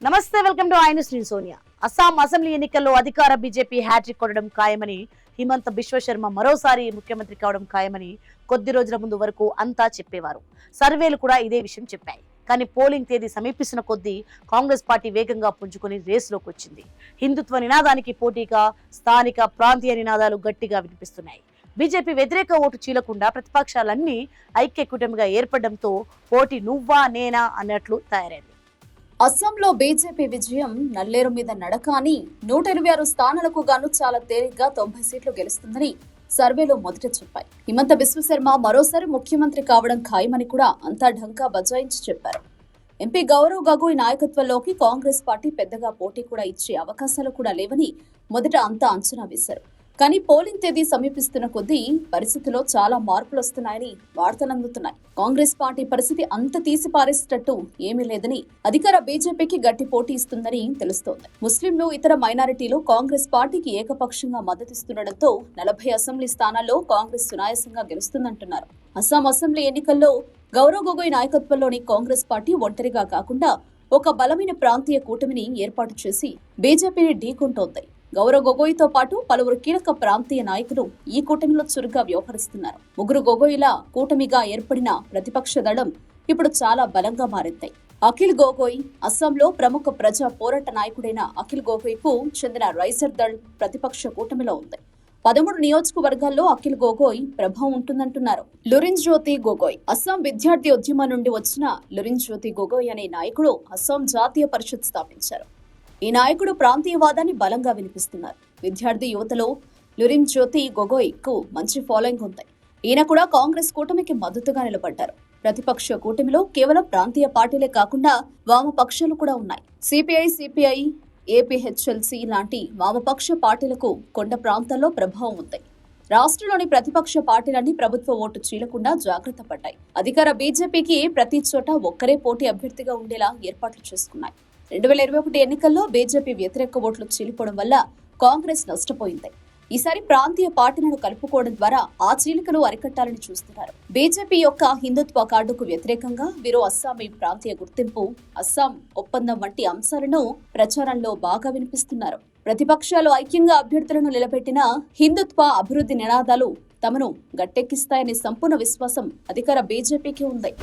నమస్తే, welcome to iNews news Sonia. Assam assembly ఎన్నికల్లో అధికార బీజేపీ హ్యాట్రిక్ కొట్టడం ఖాయమని, హిమంత బిశ్వ శర్మ మరోసారి ముఖ్యమంత్రి కావడం ఖాయమని కొద్ది రోజుల ముందు వరకు అంతా చెప్పేవారు. సర్వేలు కూడా ఇదే విషయం చెప్పాయి. కానీ పోలింగ్ తేదీ సమీపిస్తున్న కొద్దీ కాంగ్రెస్ పార్టీ వేగంగా పుంజుకుని రేసులోకి వచ్చింది. హిందుత్వ నినాదానికి పోటీగా స్థానిక ప్రాంతీయ నినాదాలు గట్టిగా వినిపిస్తున్నాయి. బీజేపీ వ్యతిరేక ఓటు చీలకుండా ప్రతిపక్షాలన్నీ ఐక్య కూటమిగా ఏర్పడడంతో పోటీ నువ్వా నేనా అన్నట్లు తయారైంది. అస్సాంలో బీజేపీ విజయం నల్లేరు మీద నడక అని 126 స్థానాలకు గాను చాలా తేలిగ్గా 90 సీట్లు గెలుస్తుందని సర్వేలో మొదట చెప్పాయి. హిమంత బిశ్వ శర్మ మరోసారి ముఖ్యమంత్రి కావడం ఖాయమని కూడా అంతా ఢంకా బజాయించి చెప్పారు. ఎంపీ గౌరవ్ గగోయ్ నాయకత్వంలోకి కాంగ్రెస్ పార్టీ పెద్దగా పోటీ కూడా ఇచ్చే అవకాశాలు కూడా లేవని మొదట అంతా అంచనా వేశారు. కానీ పోలింగ్ తేదీ సమీపిస్తున్న కొద్దీ పరిస్థితిలో చాలా మార్పులు వస్తున్నాయని వార్తలు అందుతున్నాయి. కాంగ్రెస్ పార్టీ పరిస్థితి అంత తీసి పారేసేటట్టు ఏమీ లేదని, అధికార బీజేపీకి గట్టి పోటీ ఇస్తుందని తెలుస్తోంది. ముస్లింలు, ఇతర మైనారిటీలు కాంగ్రెస్ పార్టీకి ఏకపక్షంగా మద్దతిస్తుండటంతో 40 అసెంబ్లీ స్థానాల్లో కాంగ్రెస్ సునాయాసంగా గెలుస్తుందంటున్నారు. అస్సాం అసెంబ్లీ ఎన్నికల్లో గౌరవ్ గగోయ్ నాయకత్వంలోని కాంగ్రెస్ పార్టీ ఒంటరిగా కాకుండా ఒక బలమైన ప్రాంతీయ కూటమిని ఏర్పాటు చేసి బీజేపీని ఢీకొంటోంది. గౌరవ్ గగోయ్తో పాటు పలువురు కీలక ప్రాంతీయ నాయకులు ఈ కూటమిలో చురుగ్గా వ్యవహరిస్తున్నారు. ముగ్గురు గొగోయ్ల కూటమిగా ఏర్పడిన ప్రతిపక్ష దళం ఇప్పుడు చాలా బలంగా మారింది. అఖిల్ గొగోయ్ అస్సాంలో ప్రముఖ ప్రజా పోరాట నాయకుడైన అఖిల్ గొగోయ్ కు చెందిన రైజర్ దళ్ ప్రతిపక్ష కూటమిలో ఉంది. 13 నియోజకవర్గాల్లో అఖిల్ గొగోయ్ ప్రభావం ఉంటుందంటున్నారు. లురిన్జ్యోతి గొగోయ్ అస్సాం విద్యార్థి ఉద్యమం నుండి వచ్చిన లురిన్జ్యోతి గొగోయ్ అనే నాయకుడు అస్సాం జాతీయ పరిషత్ స్థాపించారు. ఈ నాయకుడు ప్రాంతీయవాదాన్ని బలంగా వినిపిస్తున్నారు. విద్యార్థి యువతలో లురిన్జ్యోతి గొగోయ్ కు మంచి ఫాలోయింగ్ ఉంది. ఈయన కూడా కాంగ్రెస్ కూటమికి మద్దతుగా నిలబడ్డారు. ప్రతిపక్ష కూటమిలో కేవలం ప్రాంతీయ పార్టీలే కాకుండా వామపక్షాలు కూడా ఉన్నాయి. సిపిఐ, ఏపీహెచ్ఎల్సీ లాంటి వామపక్ష పార్టీలకు కొండ ప్రాంతాల్లో ప్రభావం ఉంది. రాష్ట్రంలోని ప్రతిపక్ష పార్టీలన్నీ ప్రభుత్వ ఓటు చీలకుండా జాగ్రత్త పడ్డాయి. అధికార బీజేపీకి ప్రతి చోట ఒక్కరే పోటీ అభ్యర్థిగా ఉండేలా ఏర్పాట్లు చేసుకున్నాయి. 2021 ఎన్నికల్లో బీజేపీ వ్యతిరేక ఓట్లు చీలిపోవడం వల్ల కాంగ్రెస్ నష్టపోయింది. ఈసారి ప్రాంతీయ పార్టీలను కలుపుకోవడం ద్వారా ఆ చీలికను అరికట్టాలని చూస్తున్నారు. బీజేపీ యొక్క హిందుత్వ కార్డుకు వ్యతిరేకంగా వీరు అస్సామీ ప్రాంతీయ గుర్తింపు, అస్సాం ఒప్పందం వంటి అంశాలను ప్రచారంలో బాగా వినిపిస్తున్నారు. ప్రతిపక్షాలు ఐక్యంగా అభ్యర్థులను నిలబెట్టిన హిందుత్వ అభివృద్ధి నినాదాలు తమను గట్టెక్కిస్తాయనే సంపూర్ణ విశ్వాసం అధికార బీజేపీకి ఉంది.